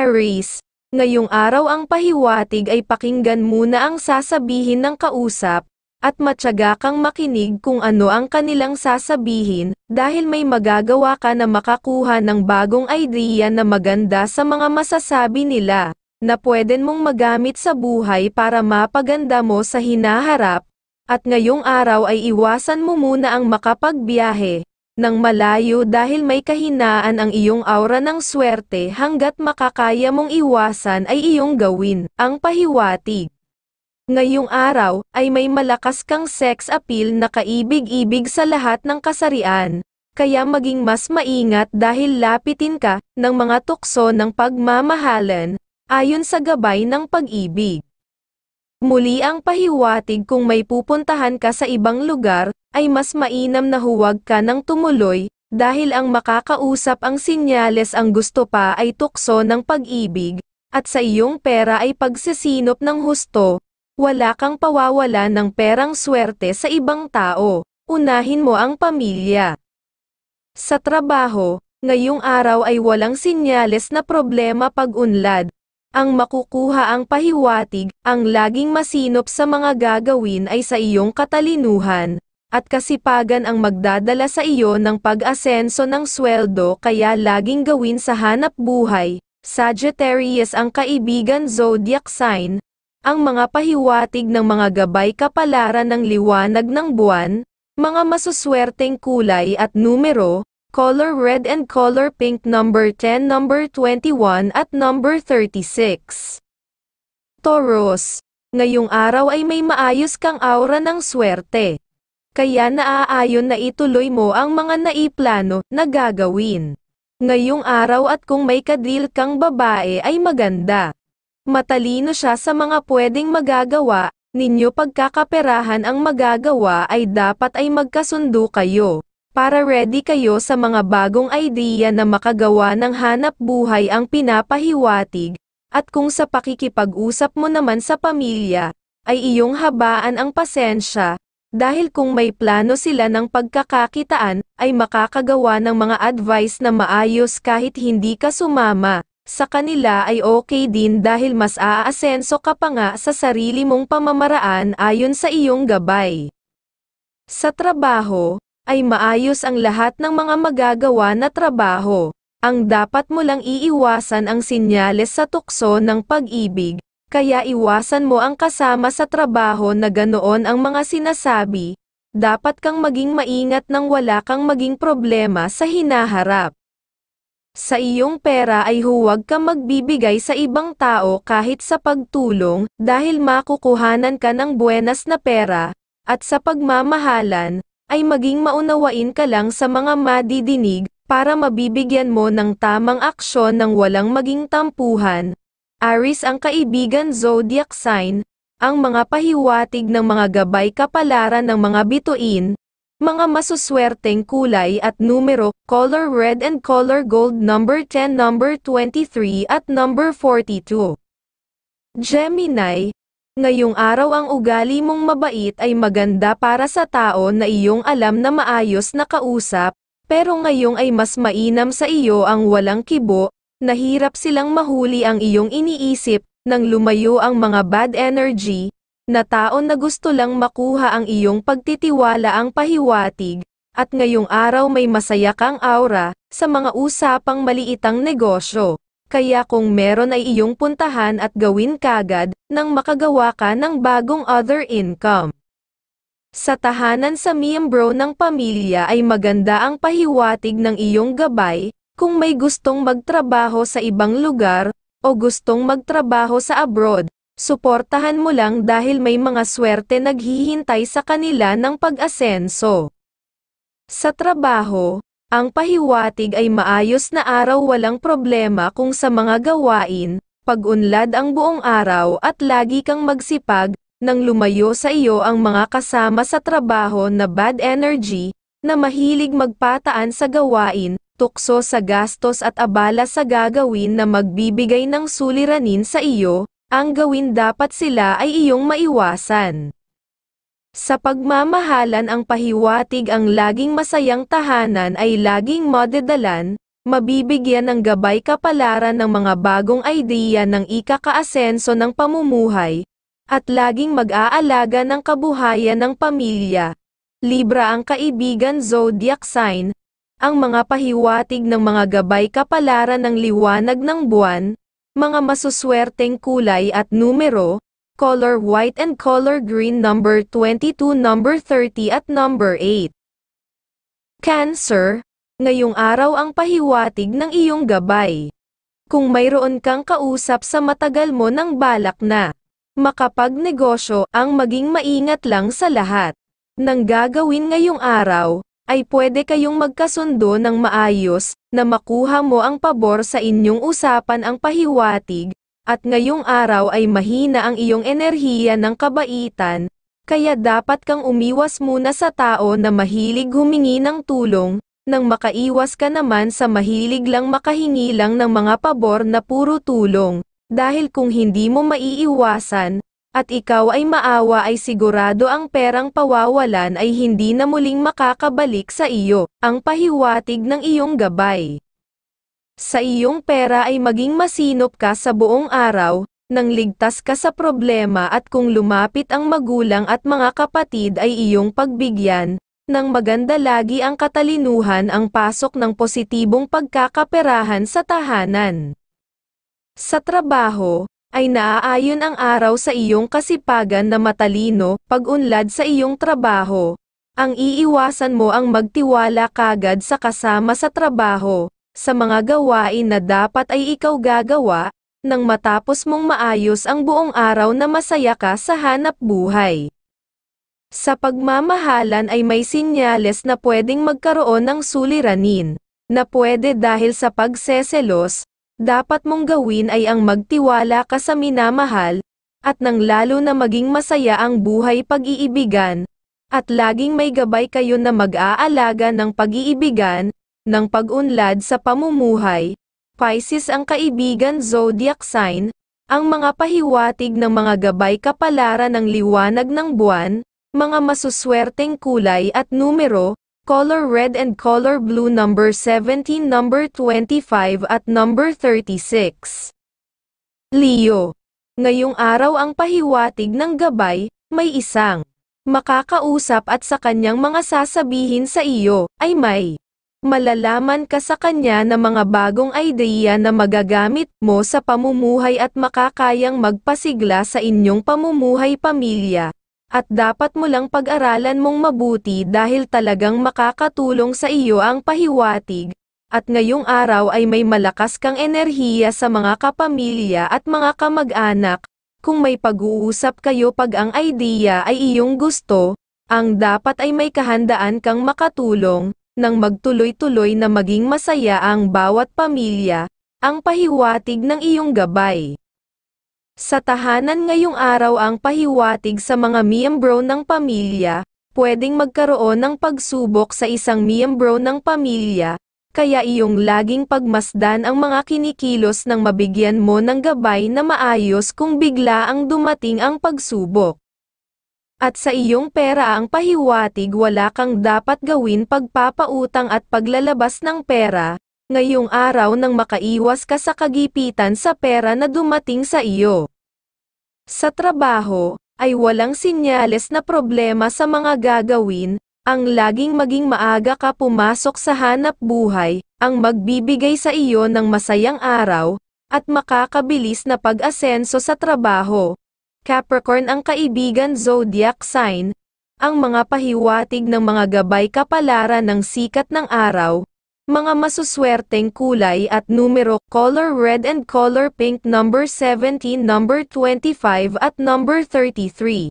Aries, ngayong araw ang pahiwatig ay pakinggan muna ang sasabihin ng kausap, at matyaga kang makinig kung ano ang kanilang sasabihin, dahil may magagawa ka na makakuha ng bagong idea na maganda sa mga masasabi nila, na pweden mong magamit sa buhay para mapaganda mo sa hinaharap, at ngayong araw ay iwasan mo muna ang makapagbiyahe nang malayo dahil may kahinaan ang iyong aura ng swerte. Hanggat makakaya mong iwasan ay iyong gawin. Ang pahiwatig ngayong araw ay may malakas kang sex appeal na kaibig-ibig sa lahat ng kasarian, kaya maging mas maingat dahil lapitin ka ng mga tukso ng pagmamahalan, ayon sa gabay ng pag-ibig. Muli ang pahiwatig kung may pupuntahan ka sa ibang lugar, ay mas mainam na huwag ka nang tumuloy, dahil ang makakausap ang sinyales ang gusto pa ay tukso ng pag-ibig, at sa iyong pera ay pagsisinop ng husto, wala kang pawawala ng perang swerte sa ibang tao, unahin mo ang pamilya. Sa trabaho, ngayong araw ay walang sinyales na problema pag-unlad. Ang makukuha ang pahiwatig, ang laging masinop sa mga gagawin ay sa iyong katalinuhan, at kasipagan ang magdadala sa iyo ng pag-asenso ng sweldo, kaya laging gawin sa hanap buhay. Sagittarius ang kaibigan zodiac sign, ang mga pahiwatig ng mga gabay kapalaran ng liwanag ng buwan, mga masuswerteng kulay at numero, color red and color pink, number 10, number 21 at number 36. Taurus, ngayong araw ay may maayos kang aura ng swerte, kaya naaayon na ituloy mo ang mga naiplano na gagawin ngayong araw, at kung may kadil kang babae ay maganda. Matalino siya sa mga pwedeng magagawa ninyo. Pagkakaperahan ang magagawa ay dapat ay magkasundo kayo, para ready kayo sa mga bagong idea na makagawa ng hanap buhay ang pinapahiwatig, at kung sa pakikipag-usap mo naman sa pamilya, ay iyong habaan ang pasensya, dahil kung may plano sila ng pagkakakitaan, ay makakagawa ng mga advice na maayos kahit hindi ka sumama sa kanila ay okay din, dahil mas aasenso ka pa nga sa sarili mong pamamaraan ayon sa iyong gabay. Sa trabaho, ay maayos ang lahat ng mga magagawa na trabaho. Ang dapat mo lang iiwasan ang sinyales sa tukso ng pag-ibig, kaya iwasan mo ang kasama sa trabaho na ganoon ang mga sinasabi. Dapat kang maging maingat nang wala kang maging problema sa hinaharap. Sa iyong pera ay huwag ka magbibigay sa ibang tao kahit sa pagtulong, dahil makukuhanan ka ng buenas na pera, at sa pagmamahalan, ay maging maunawain ka lang sa mga madidinig, para mabibigyan mo ng tamang aksyon nang walang maging tampuhan. Aries ang kaibigan zodiac sign, ang mga pahiwatig ng mga gabay kapalaran ng mga bituin, mga masuswerteng kulay at numero, color red and color gold, number 10, number 23 at number 42. Gemini, ngayong araw ang ugali mong mabait ay maganda para sa tao na iyong alam na maayos na kausap, pero ngayong ay mas mainam sa iyo ang walang kibo, nahirap silang mahuli ang iyong iniisip, nang lumayo ang mga bad energy na tao na gusto lang makuha ang iyong pagtitiwala. Ang pahiwatig, at ngayong araw may masaya kang aura sa mga usapang maliitang negosyo, kaya kung meron ay iyong puntahan at gawin kagad nang makagawa ka ng bagong other income. Sa tahanan sa miyembro ng pamilya ay maganda ang pahiwatig ng iyong gabay, kung may gustong magtrabaho sa ibang lugar o gustong magtrabaho sa abroad. Suportahan mo lang dahil may mga swerte naghihintay sa kanila ng pag-asenso. Sa trabaho, ang pahiwatig ay maayos na araw, walang problema kung sa mga gawain, pag-unlad ang buong araw at lagi kang magsipag, nang lumayo sa iyo ang mga kasama sa trabaho na bad energy, na mahilig magpataan sa gawain, tukso sa gastos at abala sa gagawin na magbibigay ng suliranin sa iyo. Ang gawin dapat sila ay iyong maiwasan. Sa pagmamahalan ang pahiwatig, ang laging masayang tahanan ay laging madadalan, mabibigyan ng gabay kapalaran ng mga bagong idea ng ikakaasenso ng pamumuhay, at laging mag-aalaga ng kabuhayan ng pamilya. Libra ang kaibigan zodiac sign, ang mga pahiwatig ng mga gabay kapalaran ng liwanag ng buwan, mga masuswerteng kulay at numero, color white and color green number 22, number 30 at number 8. Cancer, ngayong araw ang pahiwatig ng iyong gabay. Kung mayroon kang kausap sa matagal mo nang balak na makapagnegosyo, ang maging maingat lang sa lahat ng gagawin ngayong araw, ay pwede kayong magkasundo ng maayos, na makuha mo ang pabor sa inyong usapan ang pahiwatig, at ngayong araw ay mahina ang iyong enerhiya ng kabaitan, kaya dapat kang umiwas muna sa tao na mahilig humingi ng tulong, nang makaiwas ka naman sa mahilig lang makahingi lang ng mga pabor na puro tulong, dahil kung hindi mo maiiwasan, at ikaw ay maawa ay sigurado ang perang pawawalan ay hindi na muling makakabalik sa iyo, ang pahiwatig ng iyong gabay. Sa iyong pera ay maging masinop ka sa buong araw, nang ligtas ka sa problema at kung lumapit ang magulang at mga kapatid ay iyong pagbigyan, nang maganda lagi ang katalinuhan ang pasok ng positibong pagkakaperahan sa tahanan. Sa trabaho, ay naaayon ang araw sa iyong kasipagan na matalino, pag-unlad sa iyong trabaho. Ang iiwasan mo ang magtiwala kagad sa kasama sa trabaho, sa mga gawain na dapat ay ikaw gagawa, nang matapos mong maayos ang buong araw na masaya ka sa hanap buhay. Sa pagmamahalan ay may sinyales na pwedeng magkaroon ng suliranin, na pwede dahil sa pagseselos, dapat mong gawin ay ang magtiwala ka sa minamahal, at nang lalo na maging masaya ang buhay pag-iibigan, at laging may gabay kayo na mag-aalaga ng pag-iibigan, ng pag-unlad sa pamumuhay. Pisces ang kaibigan zodiac sign, ang mga pahiwatig ng mga gabay kapalaran ng liwanag ng buwan, mga masuswerteng kulay at numero, color red and color blue number 17, number 25 at number 36. Leo, ngayong araw ang pahiwatig ng gabay, may isang makakausap at sa kanyang mga sasabihin sa iyo, ay may malalaman ka sa kanya na mga bagong idea na magagamit mo sa pamumuhay at makakayang magpasigla sa inyong pamumuhay pamilya. At dapat mo lang pag-aralan mong mabuti dahil talagang makakatulong sa iyo ang pahiwatig. At ngayong araw ay may malakas kang enerhiya sa mga kapamilya at mga kamag-anak. Kung may pag-uusap kayo pag ang idea ay iyong gusto, ang dapat ay may kahandaan kang makatulong, nang magtuloy-tuloy na maging masaya ang bawat pamilya, ang pahiwatig ng iyong gabay. Sa tahanan ngayong araw ang pahiwatig sa mga miyembro ng pamilya, pwedeng magkaroon ng pagsubok sa isang miyembro ng pamilya, kaya iyong laging pagmasdan ang mga kinikilos nang mabigyan mo ng gabay na maayos kung bigla ang dumating ang pagsubok. At sa iyong pera ang pahiwatig wala kang dapat gawin pagpapautang at paglalabas ng pera, ngayong araw nang makaiwas ka sa kagipitan sa pera na dumating sa iyo. Sa trabaho, ay walang sinyales na problema sa mga gagawin, ang laging maging maaga ka pumasok sa hanap buhay, ang magbibigay sa iyo ng masayang araw, at makakabilis na pag-asenso sa trabaho. Capricorn ang kaibigan zodiac sign, ang mga pahiwatig ng mga gabay kapalaran ng sikat ng araw, mga masuswerteng kulay at numero, color red and color pink number 17, number 25 at number 33.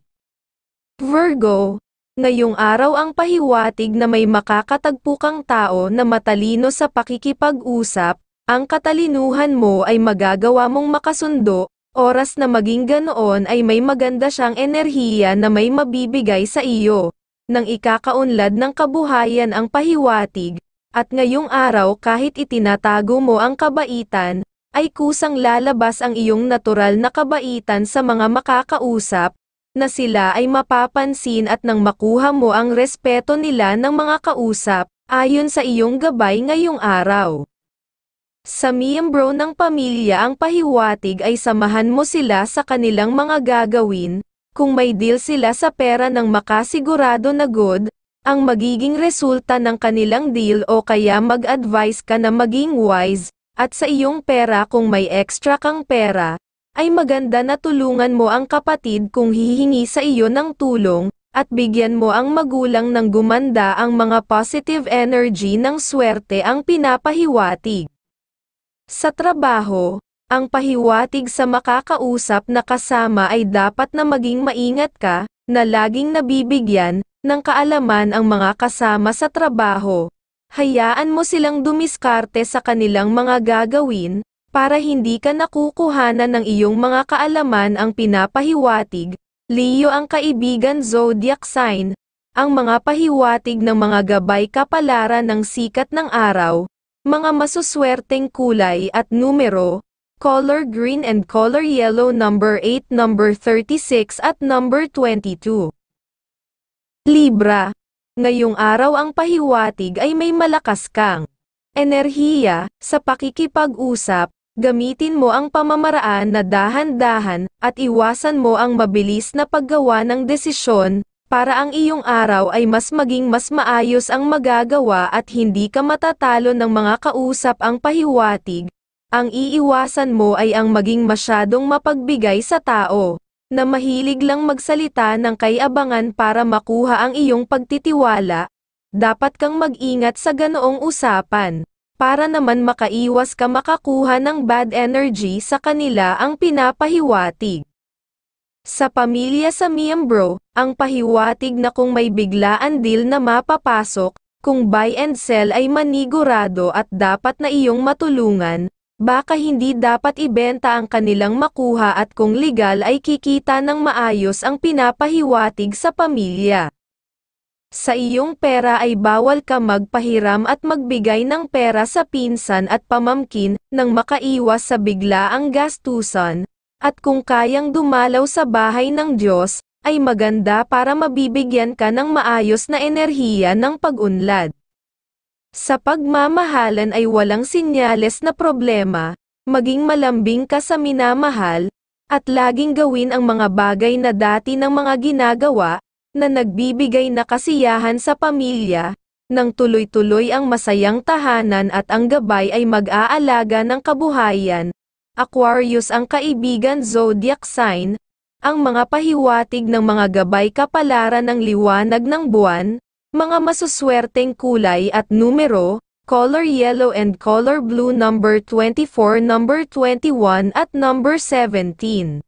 Virgo, ngayong araw ang pahiwatig na may makakatagpo kang tao na matalino sa pakikipag-usap, ang katalinuhan mo ay magagawa mong makasundo. Oras na maging ganoon ay may maganda siyang enerhiya na may mabibigay sa iyo, nang ikakaunlad ng kabuhayan ang pahiwatig, at ngayong araw kahit itinatago mo ang kabaitan, ay kusang lalabas ang iyong natural na kabaitan sa mga makakausap, na sila ay mapapansin at nang makuha mo ang respeto nila ng mga kausap, ayon sa iyong gabay ngayong araw. Sa miyembro ng pamilya ang pahiwatig ay samahan mo sila sa kanilang mga gagawin, kung may deal sila sa pera ng makasigurado na good, ang magiging resulta ng kanilang deal o kaya mag-advise ka na maging wise, at sa iyong pera kung may extra kang pera, ay maganda na tulungan mo ang kapatid kung hihingi sa iyo ng tulong, at bigyan mo ang magulang ng gumanda ang mga positive energy ng swerte ang pinapahiwatig. Sa trabaho, ang pahiwatig sa makakausap na kasama ay dapat na maging maingat ka, na laging nabibigyan ng kaalaman ang mga kasama sa trabaho. Hayaan mo silang dumiskarte sa kanilang mga gagawin, para hindi ka nakukuhanan ng iyong mga kaalaman ang pinapahiwatig. Leo ang kaibigan zodiac sign, ang mga pahiwatig ng mga gabay kapalaran ng sikat ng araw. Mga masuswerteng kulay at numero, color green and color yellow number 8, number 36 at number 22. Libra. Ngayong araw ang pahiwatig ay may malakas kang enerhiya sa pakikipag-usap, gamitin mo ang pamamaraan na dahan-dahan at iwasan mo ang mabilis na paggawa ng desisyon, para ang iyong araw ay mas maging mas maayos ang magagawa at hindi ka matatalo ng mga kausap ang pahiwatig. Ang iiwasan mo ay ang maging masyadong mapagbigay sa tao, na mahilig lang magsalita ng kay-abangan para makuha ang iyong pagtitiwala. Dapat kang mag-ingat sa ganoong usapan, para naman makaiwas ka makakuha ng bad energy sa kanila ang pinapahiwatig. Sa pamilya sa miyembro, ang pahiwatig na kung may biglaan deal na mapapasok, kung buy and sell ay manigurado at dapat na iyong matulungan, baka hindi dapat ibenta ang kanilang makuha at kung legal ay kikita ng maayos ang pinapahiwatig sa pamilya. Sa iyong pera ay bawal ka magpahiram at magbigay ng pera sa pinsan at pamangkin, nang makaiwas sa biglaang gastusan. At kung kayang dumalaw sa bahay ng Diyos, ay maganda para mabibigyan ka ng maayos na enerhiya ng pag-unlad. Sa pagmamahalan ay walang sinyales na problema, maging malambing ka sa minamahal, at laging gawin ang mga bagay na dati ng mga ginagawa, na nagbibigay na kasiyahan sa pamilya, nang tuloy-tuloy ang masayang tahanan at ang gabay ay mag-aalaga ng kabuhayan. Aquarius ang kaibigan zodiac sign, ang mga pahiwatig ng mga gabay kapalaran ng liwanag ng buwan, mga masuswerteng kulay at numero, color yellow and color blue number 24, number 21 at number 17.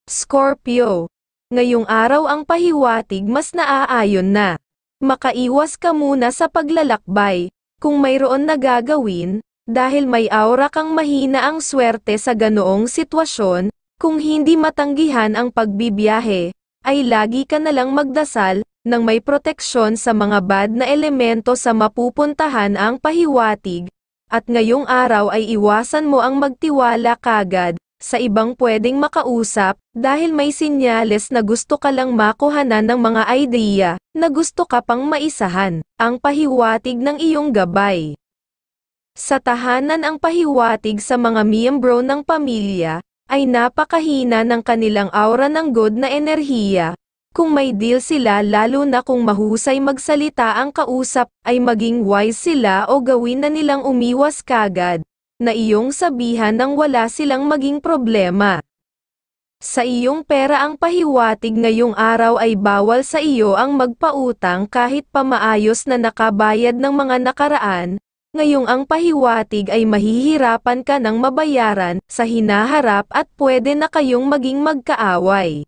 Scorpio. Ngayong araw ang pahiwatig mas naaayon na. Makaiwas ka muna sa paglalakbay, kung mayroon na gagawin, dahil may aura kang mahina ang swerte sa ganoong sitwasyon. Kung hindi matanggihan ang pagbibiyahe, ay lagi ka na lang magdasal, nang may proteksyon sa mga bad na elemento sa mapupuntahan ang pahiwatig, at ngayong araw ay iwasan mo ang magtiwala kagad sa ibang pwedeng makausap, dahil may sinyales na gusto ka lang makuhanan ng mga idea, na gusto ka pang maisahan, ang pahiwatig ng iyong gabay. Sa tahanan ang pahiwatig sa mga miyembro ng pamilya, ay napakahina ng kanilang aura ng good na enerhiya. Kung may deal sila lalo na kung mahusay magsalita ang kausap, ay maging wise sila o gawin na nilang umiwas kagad, na iyong sabihan nang wala silang maging problema. Sa iyong pera ang pahiwatig ngayong araw ay bawal sa iyo ang magpautang kahit pa maayos na nakabayad ng mga nakaraan. Ngayong ang pahiwatig ay mahihirapan ka ng mabayaran sa hinaharap at pwede na kayong maging magkaaway.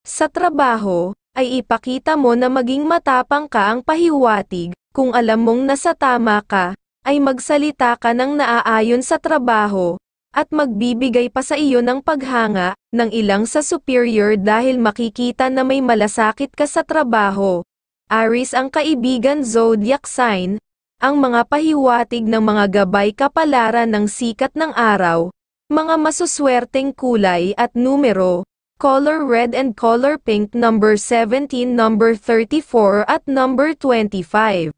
Sa trabaho, ay ipakita mo na maging matapang ka ang pahiwatig, kung alam mong nasa tama ka, ay magsalita ka ng naaayon sa trabaho, at magbibigay pa sa iyo ng paghanga, ng ilang sa superior dahil makikita na may malasakit ka sa trabaho. Aries ang kaibigan zodiac sign, ang mga pahiwatig ng mga gabay kapalaran ng sikat ng araw, mga masuswerteng kulay at numero, color red and color pink number 17, number 34 at number 25.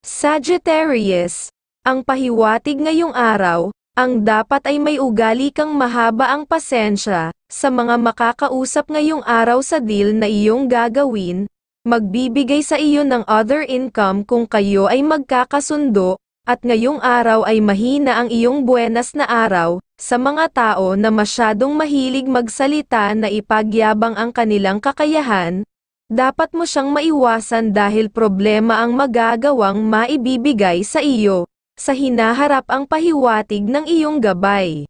Sagittarius, Ang pahiwatig ngayong araw, ang dapat ay may ugali kang mahaba ang pasensya, sa mga makakausap ngayong araw sa deal na iyong gagawin, magbibigay sa iyo ng other income kung kayo ay magkakasundo, at ngayong araw ay mahina ang iyong buenas na araw, sa mga tao na masyadong mahilig magsalita na ipagyabang ang kanilang kakayahan, dapat mo siyang maiwasan dahil problema ang magagawang maibibigay sa iyo. Sa hinaharap ang pahiwatig ng iyong gabay.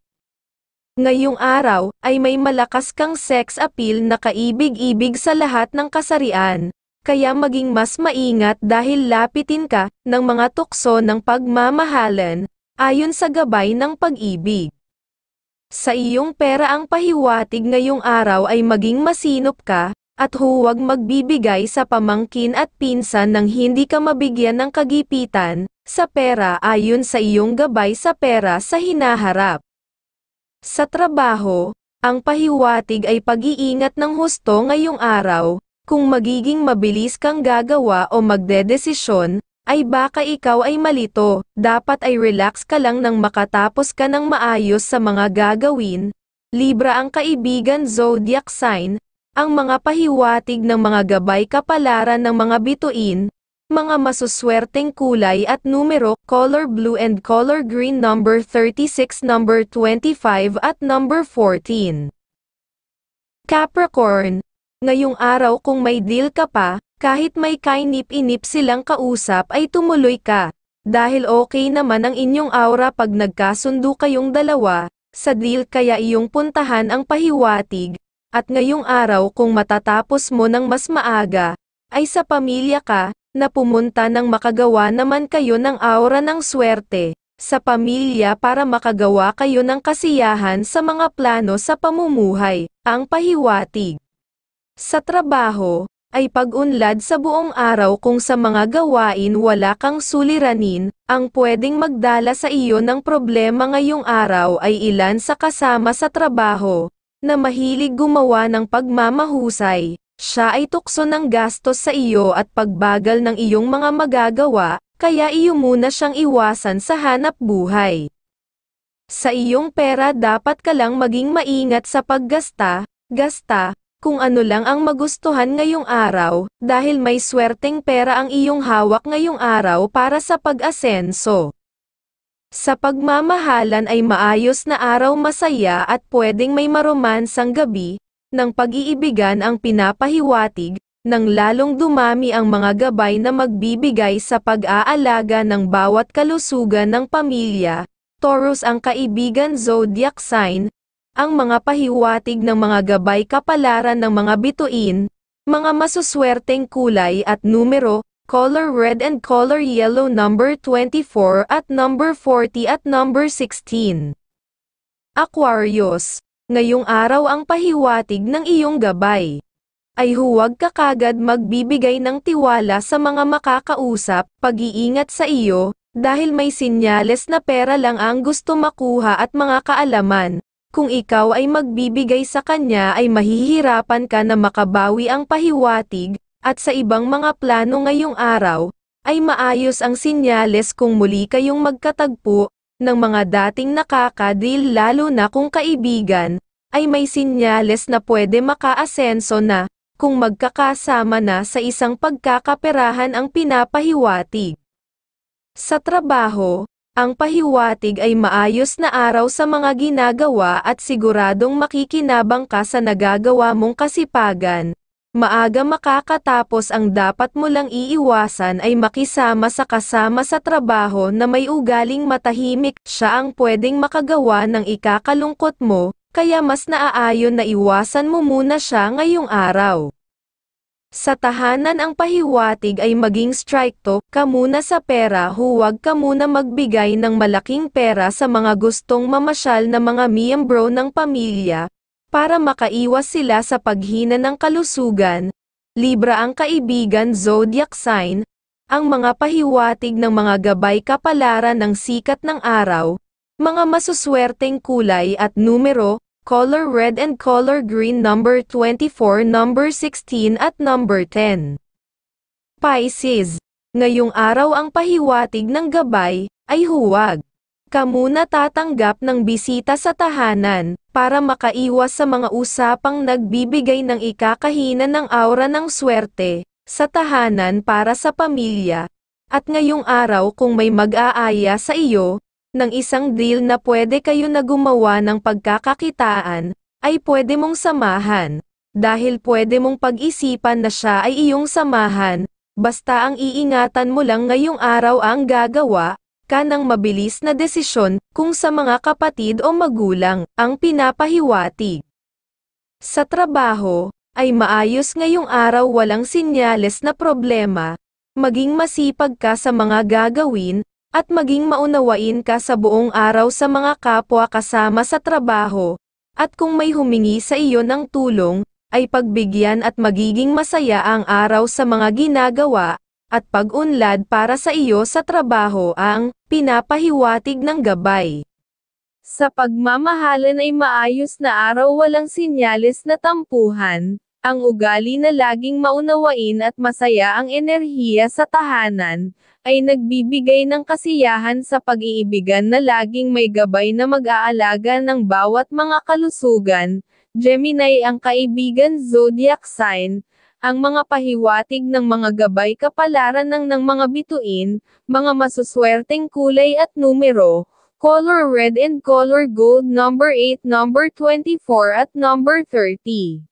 Ngayong araw, ay may malakas kang sex appeal na kaibig-ibig sa lahat ng kasarian, kaya maging mas maingat dahil lapitin ka ng mga tukso ng pagmamahalan, ayon sa gabay ng pag-ibig. Sa iyong pera ang pahiwatig ngayong araw ay maging masinop ka, at huwag magbibigay sa pamangkin at pinsan nang hindi ka mabigyan ng kagipitan, sa pera ayon sa iyong gabay sa pera sa hinaharap. Sa trabaho, ang pahiwatig ay pag-iingat ng husto ngayong araw, kung magiging mabilis kang gagawa o magdedesisyon, ay baka ikaw ay malito, dapat ay relax ka lang nang makatapos ka ng maayos sa mga gagawin. Libra ang kaibigan zodiac sign, ang mga pahiwatig ng mga gabay kapalaran ng mga bituin, mga masuswerteng kulay at numero, color blue and color green, number 36, number 25 at number 14. Capricorn, ngayong araw kung may deal ka pa, kahit may kainip-inip silang kausap ay tumuloy ka, dahil okay naman ang inyong aura pag nagkasundo kayong dalawa, sa deal kaya iyong puntahan ang pahiwatig, at ngayong araw kung matatapos mo ng mas maaga, ay sa pamilya ka, na pumunta nang makagawa naman kayo ng aura ng swerte, sa pamilya para makagawa kayo ng kasiyahan sa mga plano sa pamumuhay, ang pahiwatig. Sa trabaho, ay pag-unlad sa buong araw kung sa mga gawain wala kang suliranin, ang pwedeng magdala sa iyo ng problema ngayong araw ay ilan sa kasama sa trabaho, na mahilig gumawa ng pagmamahusay. Siya ay tukso ng gastos sa iyo at pagbagal ng iyong mga magagawa, kaya iyo muna siyang iwasan sa hanap buhay. Sa iyong pera dapat ka lang maging maingat sa paggasta, kung ano lang ang magustuhan ngayong araw, dahil may swerteng pera ang iyong hawak ngayong araw para sa pag-asenso. Sa pagmamahalan ay maayos na araw, masaya at pwedeng may maromansang gabi, ng pag-iibigan ang pinapahiwatig, nang lalong dumami ang mga gabay na magbibigay sa pag-aalaga ng bawat kalusugan ng pamilya. Taurus ang kaibigan zodiac sign, ang mga pahiwatig ng mga gabay kapalaran ng mga bituin, mga masuswerteng kulay at numero, color red and color yellow, number 24 at number 40 at number 16. Aquarius, ngayong araw ang pahiwatig ng iyong gabay ay huwag ka kagad magbibigay ng tiwala sa mga makakausap, pag-iingat sa iyo, dahil may sinyales na pera lang ang gusto makuha at mga kaalaman. Kung ikaw ay magbibigay sa kanya ay mahihirapan ka na makabawi ang pahiwatig, at sa ibang mga plano ngayong araw, ay maayos ang sinyales kung muli kayong magkatagpo, ng mga dating nakakadil lalo na kung kaibigan, ay may sinyales na pwede makaasenso na, kung magkakasama na sa isang pagkakaperahan ang pinapahiwatig. Sa trabaho, ang pahiwatig ay maayos na araw sa mga ginagawa at siguradong makikinabang ka sa nagagawa mong kasipagan. Maaga makakatapos, ang dapat mo lang iiwasan ay makisama sa kasama sa trabaho na may ugaling matahimik. Siya ang pwedeng makagawa ng ikakalungkot mo, kaya mas naaayon na iwasan mo muna siya ngayong araw. Sa tahanan ang pahiwatig ay maging strikto ka muna sa pera, huwag ka muna magbigay ng malaking pera sa mga gustong mamasyal na mga miyembro ng pamilya, para makaiwas sila sa paghina ng kalusugan. Libra ang kaibigan zodiac sign, ang mga pahiwatig ng mga gabay kapalaran ng sikat ng araw, mga masuswerteng kulay at numero, color red and color green, number 24, number 16 at number 10. Pisces, ngayong araw ang pahiwatig ng gabay ay huwag ka muna tatanggap ng bisita sa tahanan, para makaiwas sa mga usapang nagbibigay ng ikakahina ng aura ng swerte, sa tahanan para sa pamilya. At ngayong araw kung may mag-aaya sa iyo, ng isang deal na pwede kayo na gumawa ng pagkakakitaan, ay pwede mong samahan. Dahil pwede mong pag-isipan na siya ay iyong samahan, basta ang iingatan mo lang ngayong araw ang gagawa ka ng mabilis na desisyon kung sa mga kapatid o magulang ang pinapahiwatig. Sa trabaho, ay maayos ngayong araw, walang sinyales na problema, maging masipag ka sa mga gagawin, at maging maunawain ka sa buong araw sa mga kapwa kasama sa trabaho, at kung may humingi sa iyo ng tulong, ay pagbigyan at magiging masaya ang araw sa mga ginagawa, at pag-unlad para sa iyo sa trabaho ang pinapahiwatig ng gabay. Sa pagmamahalan ay maayos na araw, walang sinyales na tampuhan, ang ugali na laging maunawain at masaya ang enerhiya sa tahanan, ay nagbibigay ng kasiyahan sa pag-iibigan na laging may gabay na mag-aalaga ng bawat mga kalusugan. Gemini ang kaibigan zodiac sign, ang mga pahiwatig ng mga gabay kapalaran ng mga bituin, mga masuswerteng kulay at numero, color red and color gold, number 8, number 24 at number 30.